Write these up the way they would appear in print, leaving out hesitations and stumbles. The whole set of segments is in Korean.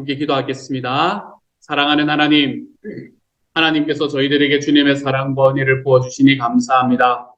함께 기도하겠습니다. 사랑하는 하나님, 하나님께서 저희들에게 주님의 사랑과 은혜를 부어주시니 감사합니다.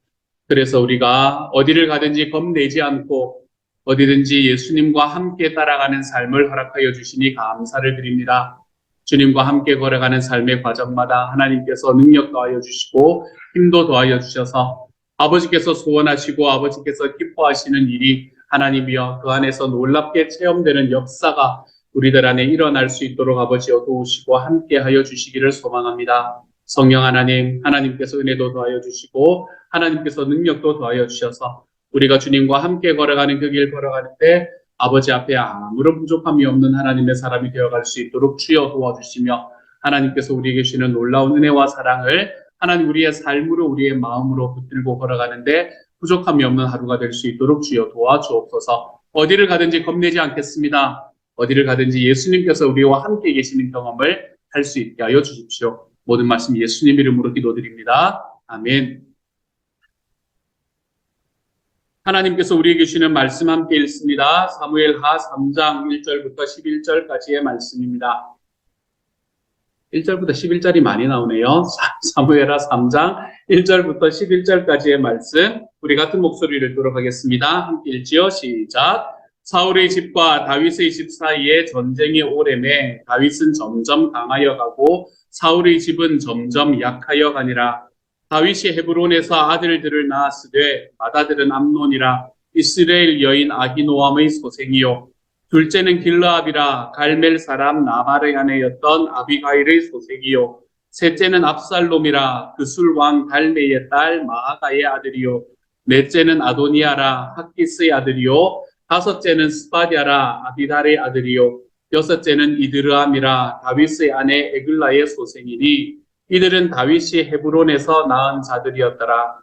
그래서 우리가 어디를 가든지 겁내지 않고 어디든지 예수님과 함께 따라가는 삶을 허락하여 주시니 감사를 드립니다. 주님과 함께 걸어가는 삶의 과정마다 하나님께서 능력 더하여 주시고 힘도 더하여 주셔서 아버지께서 소원하시고 아버지께서 기뻐하시는 일이 하나님이여 그 안에서 놀랍게 체험되는 역사가 우리들 안에 일어날 수 있도록 아버지여 도우시고 함께하여 주시기를 소망합니다. 성령 하나님, 하나님께서 은혜도 더하여 주시고 하나님께서 능력도 더하여 주셔서 우리가 주님과 함께 걸어가는 그 길 걸어가는데 아버지 앞에 아무런 부족함이 없는 하나님의 사람이 되어갈 수 있도록 주여 도와주시며 하나님께서 우리에게 주시는 놀라운 은혜와 사랑을 하나님 우리의 삶으로 우리의 마음으로 붙들고 걸어가는데 부족함이 없는 하루가 될 수 있도록 주여 도와주옵소서. 어디를 가든지 겁내지 않겠습니다. 어디를 가든지 예수님께서 우리와 함께 계시는 경험을 할 수 있게 하여 주십시오. 모든 말씀 예수님 이름으로 기도드립니다. 아멘. 하나님께서 우리에게 주시는 말씀 함께 읽습니다. 사무엘하 3장 1절부터 11절까지의 말씀입니다. 1절부터 11절이 많이 나오네요. 사무엘하 3장 1절부터 11절까지의 말씀 우리 같은 목소리를 읽도록 하겠습니다. 함께 읽지요. 시작. 사울의 집과 다윗의 집 사이에 전쟁이 오래매 다윗은 점점 강하여 가고 사울의 집은 점점 약하여 가니라. 다윗이 헤브론에서 아들들을 낳았으되 맏아들은 암논이라. 이스라엘 여인 아히노암의 소생이요 둘째는 길르압이라 갈멜 사람 나발의 아내였던 아비가일의 소생이요 셋째는 압살롬이라 그술 왕 달메의 딸 마아가의 아들이요 넷째는 아도니아라 학기스의 아들이요 다섯째는 스바디아라 아비달의 아들이요 여섯째는 이드르암이라 다윗의 아내 에글라의 소생이니 이들은 다윗이 헤브론에서 낳은 자들이었더라.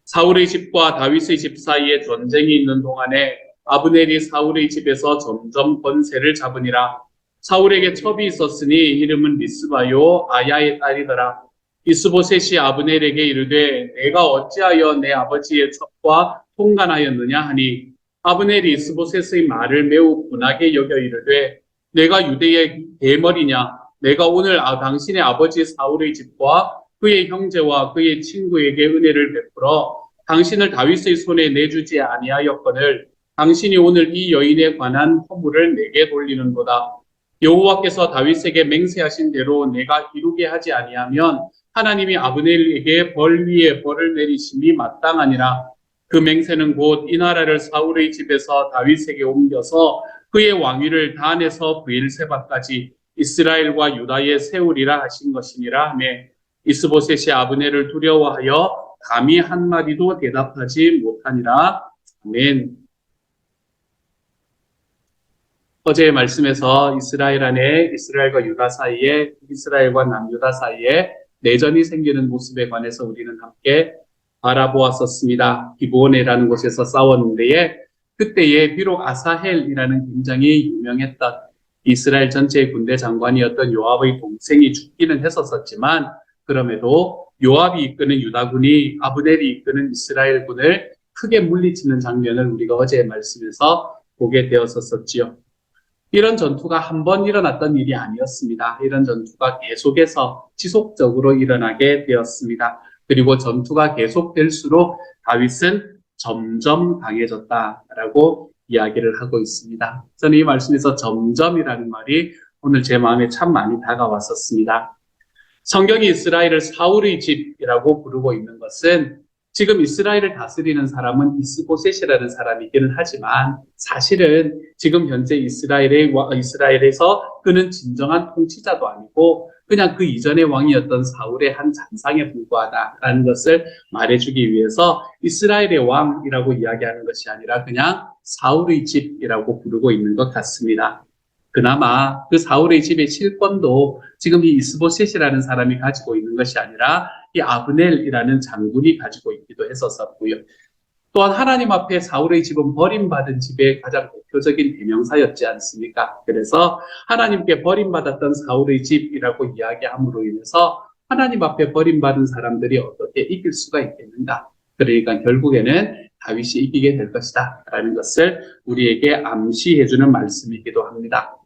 사울의 집과 다윗의 집 사이에 전쟁이 있는 동안에 아브넬이 사울의 집에서 점점 권세를 잡으니라. 사울에게 첩이 있었으니 이름은 리스바요 아야의 딸이더라. 이스보셋이 아브넬에게 이르되 내가 어찌하여 내 아버지의 첩과 통간하였느냐 하니 아브넬이 이스보셋의 말을 매우 분하게 여겨 이르되 내가 유대의 대머리냐 내가 오늘 당신의 아버지 사울의 집과 그의 형제와 그의 친구에게 은혜를 베풀어 당신을 다윗의 손에 내주지 아니하였거늘 당신이 오늘 이 여인에 관한 허물을 내게 돌리는도다. 여호와께서 다윗에게 맹세하신 대로 내가 이루게 하지 아니하면 하나님이 아브넬에게 벌 위에 벌을 내리심이 마땅하니라. 그 맹세는 곧 이 나라를 사울의 집에서 다윗에게 옮겨서 그의 왕위를 단에서 브엘세바까지 이스라엘과 유다에 세우리라 하신 것이니라 하며 이스보셋이 아브넬을 두려워하여 감히 한마디도 대답하지 못하니라. 아멘. 어제의 말씀에서 이스라엘 안에 이스라엘과 유다 사이에 이스라엘과 남유다 사이에 내전이 생기는 모습에 관해서 우리는 함께 알아보았었습니다. 기브온이라는 곳에서 싸웠는데 그때에 비록 아사헬이라는 굉장히 유명했던 이스라엘 전체의 군대 장관이었던 요압의 동생이 죽기는 했었지만 그럼에도 요압이 이끄는 유다군이 아브넬이 이끄는 이스라엘군을 크게 물리치는 장면을 우리가 어제의 말씀에서 보게 되었었지요. 이런 전투가 한 번 일어났던 일이 아니었습니다. 이런 전투가 계속해서 지속적으로 일어나게 되었습니다. 그리고 전투가 계속될수록 다윗은 점점 강해졌다라고 이야기를 하고 있습니다. 저는 이 말씀에서 점점이라는 말이 오늘 제 마음에 참 많이 다가왔었습니다. 성경이 이스라엘을 사울의 집이라고 부르고 있는 것은 지금 이스라엘을 다스리는 사람은 이스보셋이라는 사람이기는 하지만 사실은 지금 현재 이스라엘에서 그는 진정한 통치자도 아니고 그냥 그 이전의 왕이었던 사울의 한 잔상에 불과하다라는 것을 말해주기 위해서 이스라엘의 왕이라고 이야기하는 것이 아니라 그냥 사울의 집이라고 부르고 있는 것 같습니다. 그나마 그 사울의 집의 실권도 지금 이 이스보셋이라는 사람이 가지고 있는 것이 아니라 이 아브넬이라는 장군이 가지고 있기도 했었고요. 또한 하나님 앞에 사울의 집은 버림받은 집의 가장 대표적인 대명사였지 않습니까? 그래서 하나님께 버림받았던 사울의 집이라고 이야기함으로 인해서 하나님 앞에 버림받은 사람들이 어떻게 이길 수가 있겠는가? 그러니까 결국에는 다윗이 이기게 될 것이다 라는 것을 우리에게 암시해주는 말씀이기도 합니다.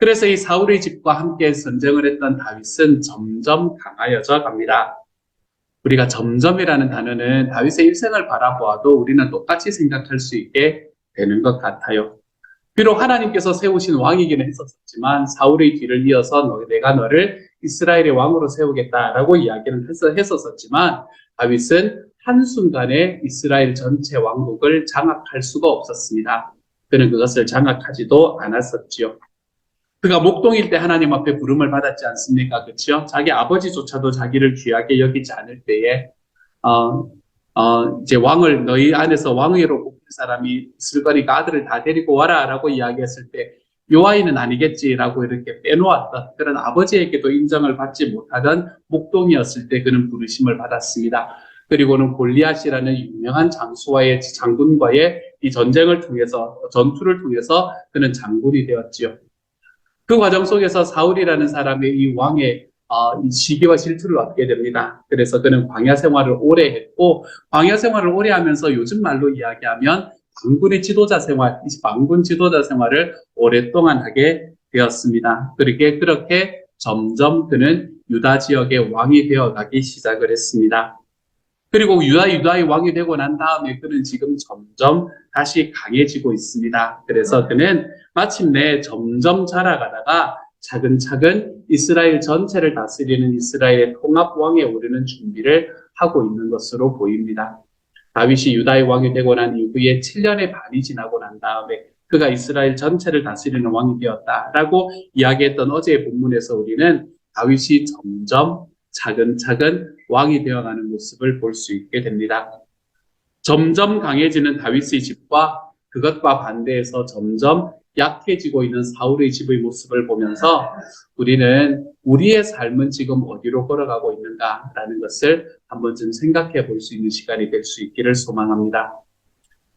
그래서 이 사울의 집과 함께 전쟁을 했던 다윗은 점점 강하여져 갑니다. 우리가 점점이라는 단어는 다윗의 일생을 바라보아도 우리는 똑같이 생각할 수 있게 되는 것 같아요. 비록 하나님께서 세우신 왕이기는 했었지만 사울의 뒤를 이어서 내가 너를 이스라엘의 왕으로 세우겠다라고 이야기는 했었지만 다윗은 한순간에 이스라엘 전체 왕국을 장악할 수가 없었습니다. 그는 그것을 장악하지도 않았었지요. 그가 목동일 때 하나님 앞에 부름을 받았지 않습니까? 그렇죠? 자기 아버지조차도 자기를 귀하게 여기지 않을 때에 이제 왕을 너희 안에서 왕위로 뽑힐 사람이 있을 거니까 아들을 다 데리고 와라라고 이야기했을 때 요아이는 아니겠지라고 이렇게 빼놓았던 그런 아버지에게도 인정을 받지 못하던 목동이었을 때 그는 부르심을 받았습니다. 그리고는 골리앗이라는 유명한 장군과의 이 전투를 통해서 그는 장군이 되었지요. 그 과정 속에서 사울이라는 사람의 이 왕의 이 시기와 질투를 얻게 됩니다. 그래서 그는 광야 생활을 오래 했고, 광야 생활을 오래 하면서 요즘 말로 이야기하면 반군 지도자 생활을 오랫동안 하게 되었습니다. 그렇게 점점 그는 유다 지역의 왕이 되어가기 시작을 했습니다. 그리고 유다의 왕이 되고 난 다음에 그는 지금 점점 다시 강해지고 있습니다. 그래서 그는 마침내 점점 자라가다가 차근차근 이스라엘 전체를 다스리는 이스라엘의 통합왕에 오르는 준비를 하고 있는 것으로 보입니다. 다윗이 유다의 왕이 되고 난 이후에 7년의 반이 지나고 난 다음에 그가 이스라엘 전체를 다스리는 왕이 되었다라고 이야기했던 어제의 본문에서 우리는 다윗이 점점 차근차근 왕이 되어가는 모습을 볼 수 있게 됩니다. 점점 강해지는 다윗의 집과 그것과 반대해서 점점 약해지고 있는 사울의 집의 모습을 보면서 우리는 우리의 삶은 지금 어디로 걸어가고 있는가라는 것을 한 번쯤 생각해 볼 수 있는 시간이 될 수 있기를 소망합니다.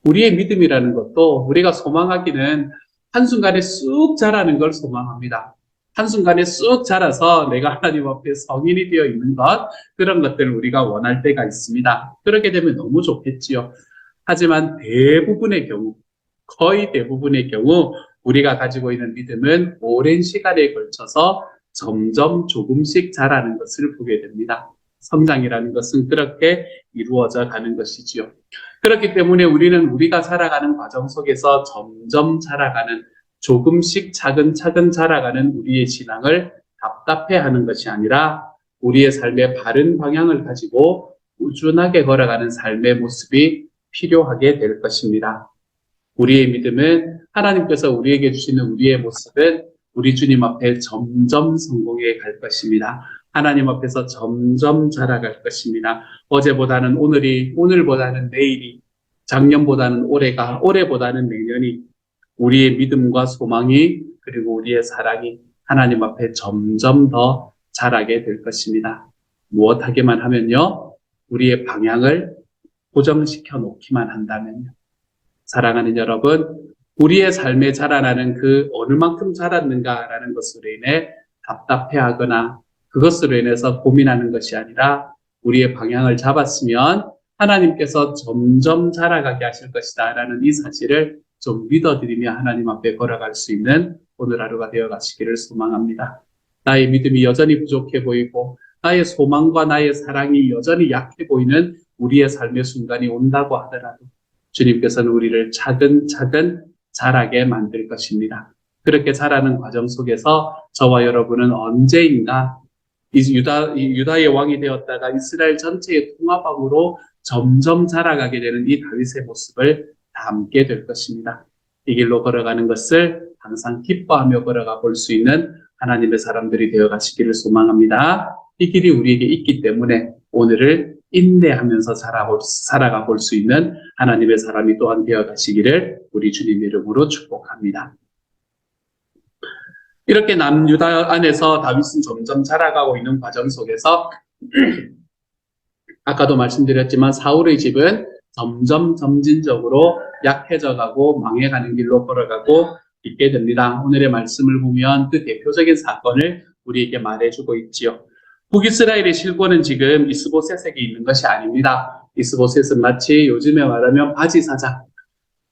우리의 믿음이라는 것도 우리가 소망하기는 한순간에 쑥 자라는 걸 소망합니다. 한순간에 쑥 자라서 내가 하나님 앞에 성인이 되어 있는 것, 그런 것들을 우리가 원할 때가 있습니다. 그렇게 되면 너무 좋겠지요. 하지만 거의 대부분의 경우 우리가 가지고 있는 믿음은 오랜 시간에 걸쳐서 점점 조금씩 자라는 것을 보게 됩니다. 성장이라는 것은 그렇게 이루어져 가는 것이지요. 그렇기 때문에 우리는 우리가 살아가는 과정 속에서 점점 자라가는, 조금씩 차근차근 자라가는 우리의 신앙을 답답해하는 것이 아니라 우리의 삶의 바른 방향을 가지고 꾸준하게 걸어가는 삶의 모습이 필요하게 될 것입니다. 우리의 믿음은 하나님께서 우리에게 주시는 우리의 모습은 우리 주님 앞에 점점 성공해 갈 것입니다. 하나님 앞에서 점점 자라갈 것입니다. 어제보다는 오늘이, 오늘보다는 내일이, 작년보다는 올해가, 올해보다는 내년이, 우리의 믿음과 소망이, 그리고 우리의 사랑이 하나님 앞에 점점 더 자라게 될 것입니다. 무엇하기만 하면요, 우리의 방향을 고정시켜 놓기만 한다면요. 사랑하는 여러분, 우리의 삶에 자라나는 그 어느 만큼 자랐는가라는 것으로 인해 답답해하거나 그것으로 인해서 고민하는 것이 아니라 우리의 방향을 잡았으면 하나님께서 점점 자라가게 하실 것이다 라는 이 사실을 좀 믿어드리며 하나님 앞에 걸어갈 수 있는 오늘 하루가 되어 가시기를 소망합니다. 나의 믿음이 여전히 부족해 보이고 나의 소망과 나의 사랑이 여전히 약해 보이는 우리의 삶의 순간이 온다고 하더라도 주님께서는 우리를 차근차근 자라게 만들 것입니다. 그렇게 자라는 과정 속에서 저와 여러분은 언제인가 유다의 왕이 되었다가 이스라엘 전체의 통합왕으로 점점 자라가게 되는 이 다윗의 모습을 담게 될 것입니다. 이 길로 걸어가는 것을 항상 기뻐하며 걸어가 볼 수 있는 하나님의 사람들이 되어 가시기를 소망합니다. 이 길이 우리에게 있기 때문에 오늘을 인내하면서 살아가 볼 수 있는 하나님의 사람이 또한 되어 가시기를 우리 주님 이름으로 축복합니다. 이렇게 남유다 안에서 다윗은 점점 자라가고 있는 과정 속에서 아까도 말씀드렸지만 사울의 집은 점진적으로 약해져 가고 망해가는 길로 걸어가고 있게 됩니다. 오늘의 말씀을 보면 그 대표적인 사건을 우리에게 말해주고 있지요. 북이스라엘의 실권은 지금 이스보셋에게 있는 것이 아닙니다. 이스보셋은 마치 요즘에 말하면 바지 사장,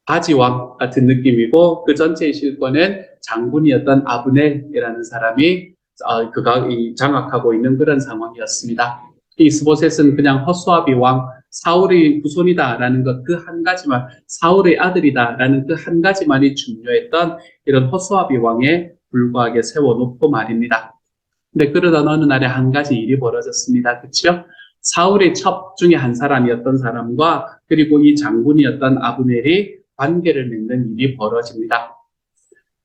바지왕 같은 느낌이고 그 전체의 실권은 장군이었던 아브넬이라는 사람이 그가 장악하고 있는 그런 상황이었습니다. 이스보셋은 그냥 허수아비 왕 사울의 후손이다라는 것 그 한 가지만 사울의 아들이다라는 그 한 가지만이 중요했던 이런 허수아비 왕에 불과하게 세워놓고 말입니다. 근데 그러던 어느 날에 한 가지 일이 벌어졌습니다. 그렇죠? 사울의 첩 중에 한 사람이었던 사람과 그리고 이 장군이었던 아브넬이 관계를 맺는 일이 벌어집니다.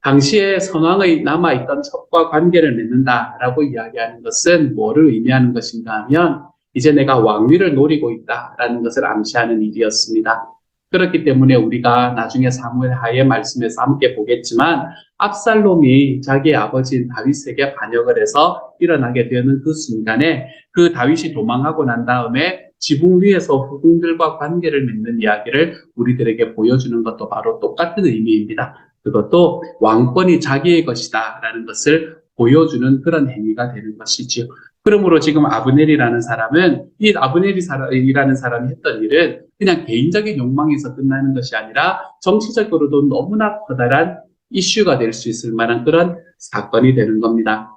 당시에 선왕의 남아있던 첩과 관계를 맺는다라고 이야기하는 것은 뭐를 의미하는 것인가 하면 이제 내가 왕위를 노리고 있다라는 것을 암시하는 일이었습니다. 그렇기 때문에 우리가 나중에 사무엘 하의 말씀에서 함께 보겠지만 압살롬이 자기의 아버지인 다윗에게 반역을 해서 일어나게 되는 그 순간에 그 다윗이 도망하고 난 다음에 지붕 위에서 후궁들과 관계를 맺는 이야기를 우리들에게 보여주는 것도 바로 똑같은 의미입니다. 그것도 왕권이 자기의 것이다 라는 것을 보여주는 그런 행위가 되는 것이지요. 그러므로 지금 아브넬이라는 사람은 이 아브넬이라는 사람이 했던 일은 그냥 개인적인 욕망에서 끝나는 것이 아니라 정치적으로도 너무나 커다란 이슈가 될 수 있을 만한 그런 사건이 되는 겁니다.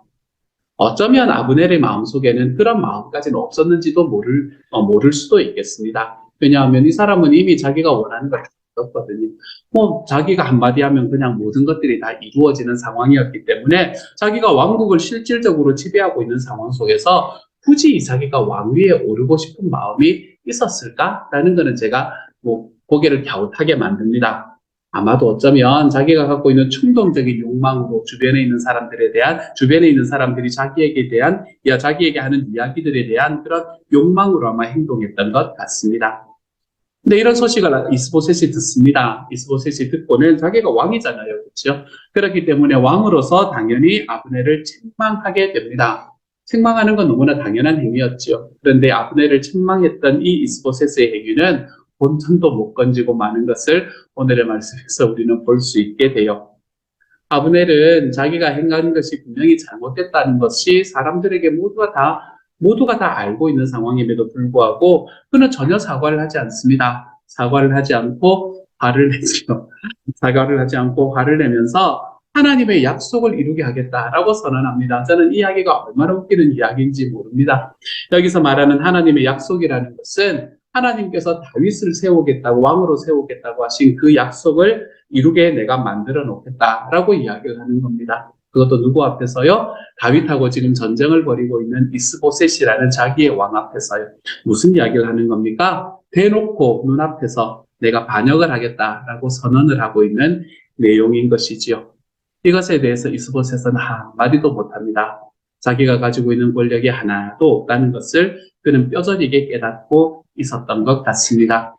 어쩌면 아브넬의 마음속에는 그런 마음까지는 없었는지도 모를 수도 있겠습니다. 왜냐하면 이 사람은 이미 자기가 원하는 걸 없거든요. 자기가 한마디 하면 그냥 모든 것들이 다 이루어지는 상황이었기 때문에 자기가 왕국을 실질적으로 지배하고 있는 상황 속에서 굳이 자기가 왕위에 오르고 싶은 마음이 있었을까라는 것은 제가 고개를 갸웃하게 만듭니다. 아마도 어쩌면 자기가 갖고 있는 충동적인 욕망으로 주변에 있는 사람들이 자기에게 하는 이야기들에 대한 그런 욕망으로 아마 행동했던 것 같습니다. 근데 이런 소식을 이스보셋이 듣습니다. 이스보셋이 듣고는 자기가 왕이잖아요. 그렇죠? 그렇기 때문에 왕으로서 당연히 아브넬을 책망하게 됩니다. 책망하는 건 너무나 당연한 행위였죠. 그런데 아브넬을 책망했던 이 이스보셋의 행위는 본전도 못 건지고 마는 것을 오늘의 말씀에서 우리는 볼 수 있게 돼요. 아브넬은 자기가 행한 것이 분명히 잘못됐다는 것이 사람들에게 모두가 다 알고 있는 상황임에도 불구하고 그는 전혀 사과를 하지 않습니다. 사과를 하지 않고 화를 내죠. 사과를 하지 않고 화를 내면서 하나님의 약속을 이루게 하겠다라고 선언합니다. 저는 이 이야기가 얼마나 웃기는 이야기인지 모릅니다. 여기서 말하는 하나님의 약속이라는 것은 하나님께서 다윗을 왕으로 세우겠다고 하신 그 약속을 이루게 내가 만들어 놓겠다라고 이야기를 하는 겁니다. 그것도 누구 앞에서요? 다윗하고 지금 전쟁을 벌이고 있는 이스보셋이라는 자기의 왕 앞에서요. 무슨 이야기를 하는 겁니까? 대놓고 눈앞에서 내가 반역을 하겠다라고 선언을 하고 있는 내용인 것이지요. 이것에 대해서 이스보셋은 한마디도 못합니다. 자기가 가지고 있는 권력이 하나도 없다는 것을 그는 뼈저리게 깨닫고 있었던 것 같습니다.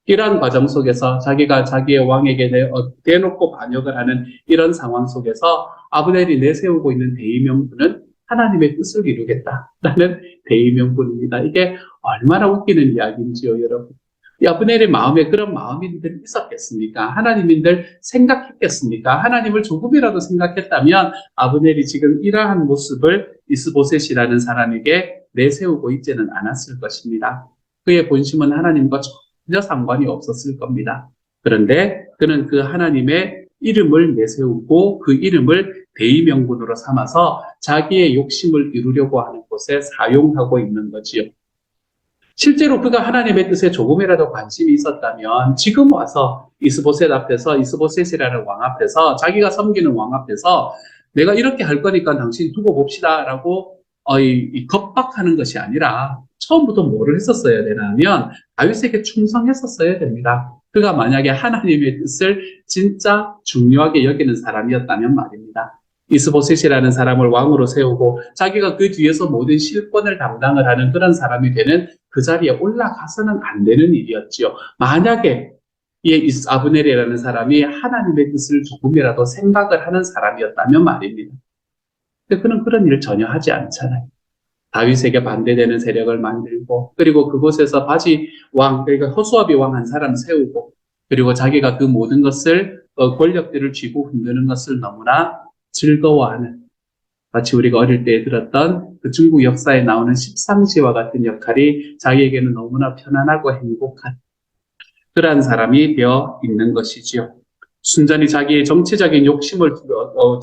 이러한 과정 속에서 자기가 자기의 왕에게 대놓고 반역을 하는 이런 상황 속에서 아브넬이 내세우고 있는 대의명분은 하나님의 뜻을 이루겠다라는 대의명분입니다. 이게 얼마나 웃기는 이야기인지요, 여러분. 아브넬의 마음에 그런 마음인들 있었겠습니까? 하나님인들 생각했겠습니까? 하나님을 조금이라도 생각했다면 아브넬이 지금 이러한 모습을 이스보셋이라는 사람에게 내세우고 있지는 않았을 것입니다. 그의 본심은 하나님과 전혀 상관이 없었을 겁니다. 그런데 그는 그 하나님의 이름을 내세우고 그 이름을 대의명분으로 삼아서 자기의 욕심을 이루려고 하는 곳에 사용하고 있는 거지요. 실제로 그가 하나님의 뜻에 조금이라도 관심이 있었다면 지금 와서 이스보셋이라는 왕 앞에서 자기가 섬기는 왕 앞에서 내가 이렇게 할 거니까 당신 두고 봅시다라고 겁박하는 것이 아니라 처음부터 뭐를 했었어야 되냐면 다윗에게 충성했었어야 됩니다. 그가 만약에 하나님의 뜻을 진짜 중요하게 여기는 사람이었다면 말입니다. 이스보셋이라는 사람을 왕으로 세우고 자기가 그 뒤에서 모든 실권을 담당을 하는 그런 사람이 되는 그 자리에 올라가서는 안 되는 일이었지요. 만약에 이 아브넬이라는 사람이 하나님의 뜻을 조금이라도 생각을 하는 사람이었다면 말입니다. 근데 그는 그런 일을 전혀 하지 않잖아요. 다윗에게 반대되는 세력을 만들고 그리고 그곳에서 그러니까 허수아비 왕 한 사람 세우고 그리고 자기가 그 모든 것을 권력들을 쥐고 흔드는 것을 너무나 즐거워하는 마치 우리가 어릴 때 들었던 그 중국 역사에 나오는 십상시와 같은 역할이 자기에게는 너무나 편안하고 행복한 그러한 사람이 되어 있는 것이지요. 순전히 자기의 정치적인 욕심을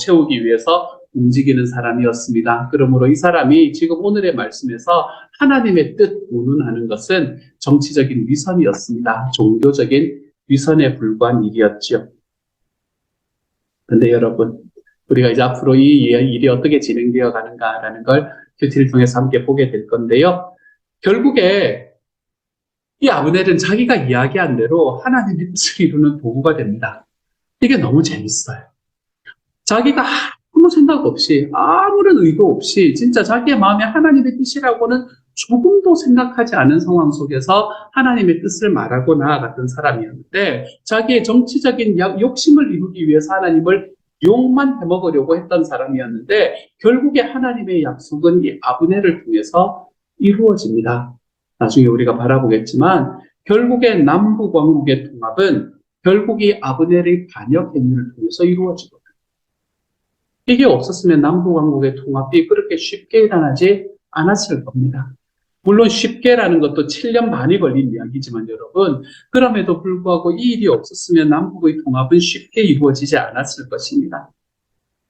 채우기 위해서 움직이는 사람이었습니다. 그러므로 이 사람이 지금 오늘의 말씀에서 하나님의 뜻 운운하는 것은 정치적인 위선이었습니다. 종교적인 위선에 불과한 일이었지요. 근데 여러분, 우리가 이제 앞으로 이 일이 어떻게 진행되어 가는가라는 걸 큐티를 통해서 함께 보게 될 건데요. 결국에 이 아브넬은 자기가 이야기한 대로 하나님의 뜻을 이루는 도구가 됩니다. 이게 너무 재밌어요. 자기가 아무 생각 없이, 아무런 의도 없이, 진짜 자기의 마음에 하나님의 뜻이라고는 조금도 생각하지 않은 상황 속에서 하나님의 뜻을 말하고 나아갔던 사람이었는데, 자기의 정치적인 욕심을 이루기 위해서 하나님을 욕만 해먹으려고 했던 사람이었는데, 결국에 하나님의 약속은 이 아브넬을 통해서 이루어집니다. 나중에 우리가 바라보겠지만, 결국에 남북왕국의 통합은 결국 이 아브넬의 반역 행위를 통해서 이루어지거든요. 이게 없었으면 남북왕국의 통합이 그렇게 쉽게 일어나지 않았을 겁니다. 물론 쉽게라는 것도 7년 반이 걸린 이야기지만 여러분, 그럼에도 불구하고 이 일이 없었으면 남북의 통합은 쉽게 이루어지지 않았을 것입니다.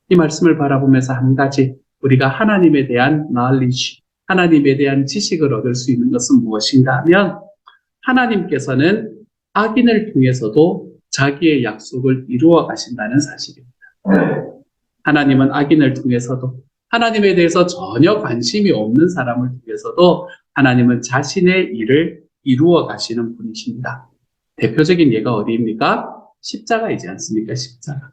이 말씀을 바라보면서 한 가지, 우리가 하나님에 대한 knowledge, 하나님에 대한 지식을 얻을 수 있는 것은 무엇인가 하면, 하나님께서는 악인을 통해서도 자기의 약속을 이루어 가신다는 사실입니다. 하나님은 악인을 통해서도, 하나님에 대해서 전혀 관심이 없는 사람을 통해서도 하나님은 자신의 일을 이루어 가시는 분이십니다. 대표적인 예가 어디입니까? 십자가이지 않습니까? 십자가.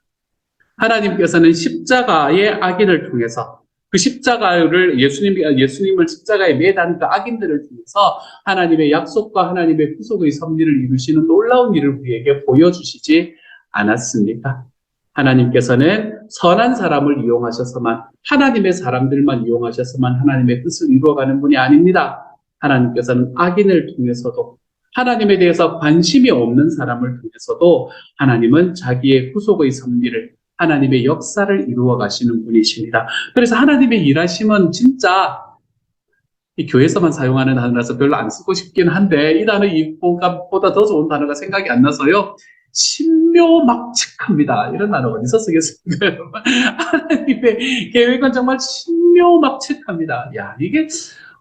하나님께서는 십자가의 악인을 통해서, 그 십자가를 예수님을 십자가에 매단 그 악인들을 통해서 하나님의 약속과 하나님의 구속의 섭리를 이루시는 놀라운 일을 우리에게 보여주시지 않았습니까? 하나님께서는 선한 사람을 이용하셔서만, 하나님의 사람들만 이용하셔서만 하나님의 뜻을 이루어가는 분이 아닙니다. 하나님께서는 악인을 통해서도, 하나님에 대해서 관심이 없는 사람을 통해서도 하나님은 자기의 구속의 섭리를, 하나님의 역사를 이루어 가시는 분이십니다. 그래서 하나님의 일하심은 진짜 이 교회에서만 사용하는 단어라서 별로 안 쓰고 싶긴 한데, 이 단어 보다 더 좋은 단어가 생각이 안 나서요. 신묘막측합니다. 이런 단어 어디서 쓰겠습니까, 여러분? 하나님의 계획은 정말 신묘막측합니다. 야, 이게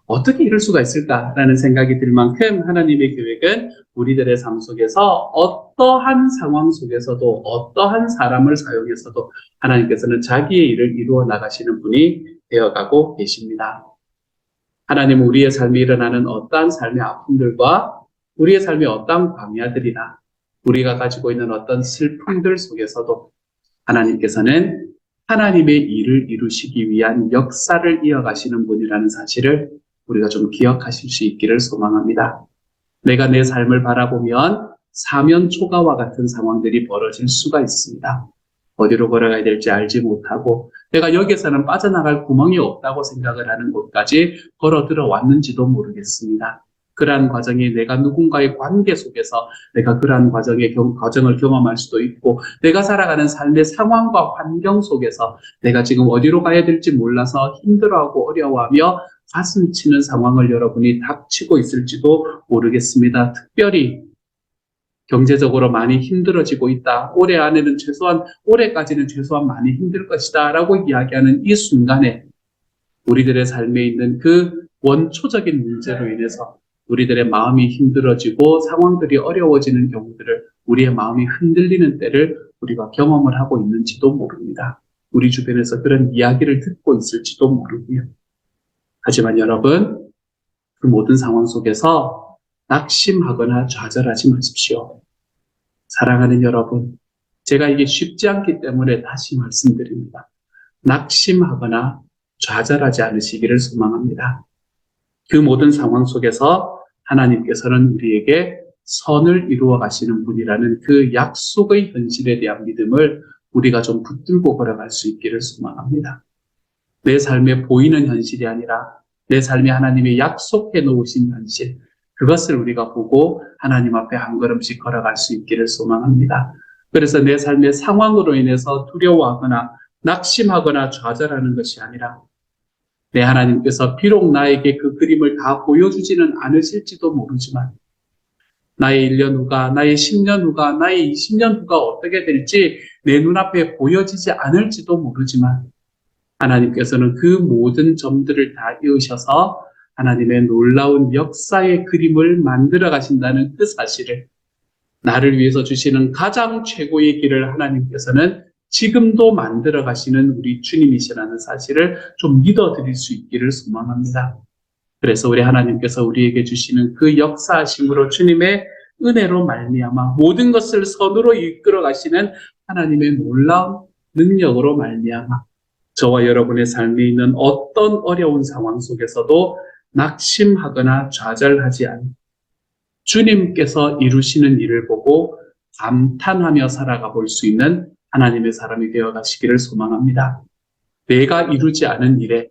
어떻게 이럴 수가 있을까라는 생각이 들 만큼 하나님의 계획은 우리들의 삶 속에서 어떠한 상황 속에서도, 어떠한 사람을 사용해서도 하나님께서는 자기의 일을 이루어 나가시는 분이 되어가고 계십니다. 하나님은 우리의 삶에 일어나는 어떠한 삶의 아픔들과 우리의 삶의 어떠한 광야들이나 우리가 가지고 있는 어떤 슬픔들 속에서도 하나님께서는 하나님의 일을 이루시기 위한 역사를 이어가시는 분이라는 사실을 우리가 좀 기억하실 수 있기를 소망합니다. 내가 내 삶을 바라보면 사면 초가와 같은 상황들이 벌어질 수가 있습니다. 어디로 걸어가야 될지 알지 못하고 내가 여기에서는 빠져나갈 구멍이 없다고 생각을 하는 곳까지 걸어 들어왔는지도 모르겠습니다. 그러한 과정이 내가 누군가의 관계 속에서 내가 그러한 과정을 경험할 수도 있고, 내가 살아가는 삶의 상황과 환경 속에서 내가 지금 어디로 가야 될지 몰라서 힘들어하고 어려워하며 가슴 치는 상황을 여러분이 닥치고 있을지도 모르겠습니다. 특별히 경제적으로 많이 힘들어지고 있다. 올해까지는 최소한 많이 힘들 것이다. 라고 이야기하는 이 순간에 우리들의 삶에 있는 그 원초적인 문제로 인해서 우리들의 마음이 힘들어지고 상황들이 어려워지는 경우들을, 우리의 마음이 흔들리는 때를 우리가 경험을 하고 있는지도 모릅니다. 우리 주변에서 그런 이야기를 듣고 있을지도 모르고요. 하지만 여러분, 그 모든 상황 속에서 낙심하거나 좌절하지 마십시오. 사랑하는 여러분, 제가 이게 쉽지 않기 때문에 다시 말씀드립니다. 낙심하거나 좌절하지 않으시기를 소망합니다. 그 모든 상황 속에서 하나님께서는 우리에게 선을 이루어 가시는 분이라는 그 약속의 현실에 대한 믿음을 우리가 좀 붙들고 걸어갈 수 있기를 소망합니다. 내 삶에 보이는 현실이 아니라 내 삶에 하나님이 약속해 놓으신 현실, 그것을 우리가 보고 하나님 앞에 한 걸음씩 걸어갈 수 있기를 소망합니다. 그래서 내 삶의 상황으로 인해서 두려워하거나 낙심하거나 좌절하는 것이 아니라, 내 하나님께서 비록 나에게 그 그림을 다 보여주지는 않으실지도 모르지만 나의 1년 후가, 나의 10년 후가, 나의 20년 후가 어떻게 될지 내 눈앞에 보여지지 않을지도 모르지만 하나님께서는 그 모든 점들을 다 이으셔서 하나님의 놀라운 역사의 그림을 만들어 가신다는 그 사실을, 나를 위해서 주시는 가장 최고의 길을 하나님께서는 지금도 만들어 가시는 우리 주님이시라는 사실을 좀 믿어드릴 수 있기를 소망합니다. 그래서 우리 하나님께서 우리에게 주시는 그 역사하심으로 주님의 은혜로 말미암아 모든 것을 선으로 이끌어 가시는 하나님의 놀라운 능력으로 말미암아 저와 여러분의 삶에 있는 어떤 어려운 상황 속에서도 낙심하거나 좌절하지 않고 주님께서 이루시는 일을 보고 감탄하며 살아가 볼 수 있는 하나님의 사람이 되어 가시기를 소망합니다. 내가 이루지 않은 일에,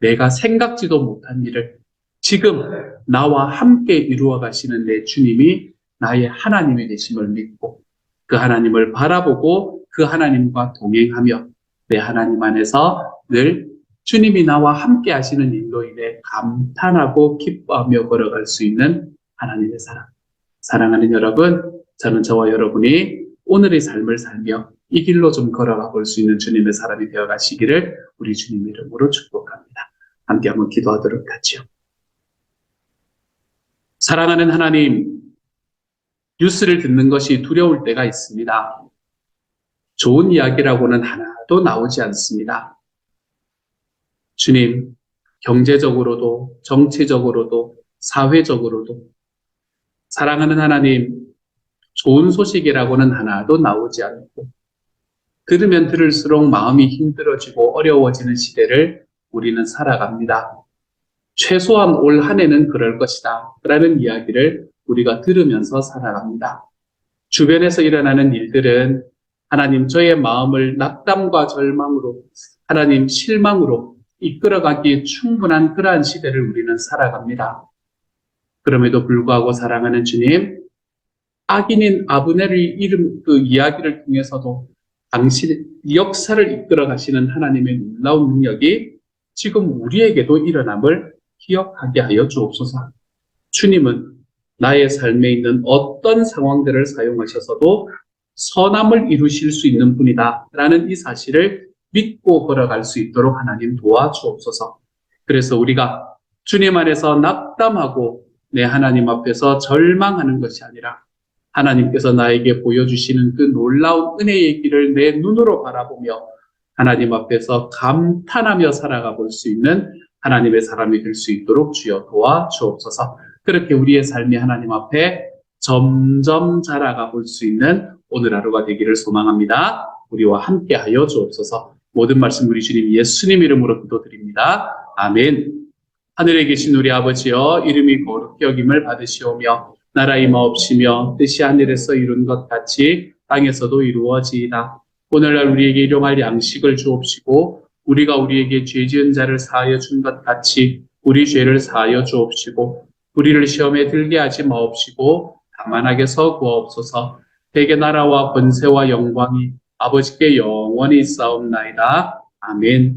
내가 생각지도 못한 일을 지금 나와 함께 이루어 가시는 내 주님이 나의 하나님이 되심을 믿고 그 하나님을 바라보고 그 하나님과 동행하며 내 하나님 안에서 늘 주님이 나와 함께 하시는 일로 인해 감탄하고 기뻐하며 걸어갈 수 있는 하나님의 사랑. 사랑하는 여러분, 저는 저와 여러분이 오늘의 삶을 살며 이 길로 좀 걸어가 볼 수 있는 주님의 사람이 되어 가시기를 우리 주님 이름으로 축복합니다. 함께 한번 기도하도록 하죠. 사랑하는 하나님, 뉴스를 듣는 것이 두려울 때가 있습니다. 좋은 이야기라고는 하나도 나오지 않습니다. 주님, 경제적으로도 정치적으로도 사회적으로도 사랑하는 하나님, 좋은 소식이라고는 하나도 나오지 않고 들으면 들을수록 마음이 힘들어지고 어려워지는 시대를 우리는 살아갑니다. 최소한 올 한 해는 그럴 것이다 라는 이야기를 우리가 들으면서 살아갑니다. 주변에서 일어나는 일들은 하나님 저의 마음을 낙담과 절망으로 하나님 실망으로 이끌어가기에 충분한 그러한 시대를 우리는 살아갑니다. 그럼에도 불구하고 사랑하는 주님, 악인인 아브넬의 그 이야기를 통해서도 당신 역사를 이끌어 가시는 하나님의 놀라운 능력이 지금 우리에게도 일어남을 기억하게 하여 주옵소서. 주님은 나의 삶에 있는 어떤 상황들을 사용하셔서도 선함을 이루실 수 있는 분이다 라는 이 사실을 믿고 걸어갈 수 있도록 하나님 도와주옵소서. 그래서 우리가 주님 안에서 낙담하고 내 하나님 앞에서 절망하는 것이 아니라 하나님께서 나에게 보여주시는 그 놀라운 은혜의 길을 내 눈으로 바라보며 하나님 앞에서 감탄하며 살아가 볼 수 있는 하나님의 사람이 될 수 있도록 주여 도와주옵소서. 그렇게 우리의 삶이 하나님 앞에 점점 자라가 볼 수 있는 오늘 하루가 되기를 소망합니다. 우리와 함께 하여 주옵소서. 모든 말씀 우리 주님 예수님 이름으로 기도드립니다. 아멘. 하늘에 계신 우리 아버지여, 이름이 거룩히 여김을 받으시오며 나라 임하옵시며 뜻이 하늘에서 이룬 것 같이 땅에서도 이루어지이다. 오늘날 우리에게 일용할 양식을 주옵시고 우리가 우리에게 죄 지은 자를 사하여 준 것 같이 우리 죄를 사하여 주옵시고 우리를 시험에 들게 하지 마옵시고 다만 악에서 구하옵소서. 대개 나라와 권세와 영광이 아버지께 영원히 있사옵나이다. 아멘.